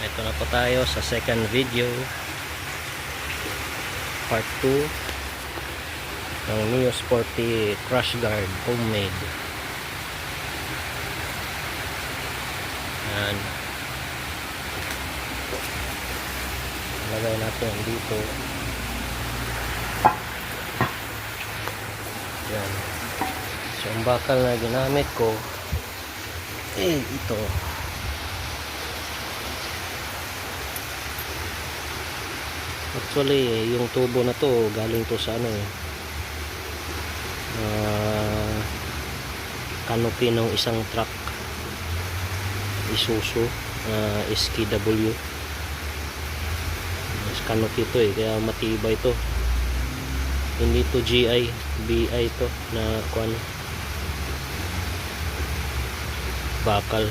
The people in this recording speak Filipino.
Ito na po tayo sa second video, part 2 ng Neo Sporty Crash Guard homemade. Yan, ilagay natin dito. Yan. So ang bakal na ginamit ko ito. Actually yung tubo na to galing to sa canopy ng isang truck Isuzu SKW. Canopy to kaya matibay to, hindi to GI, BI to na bakal.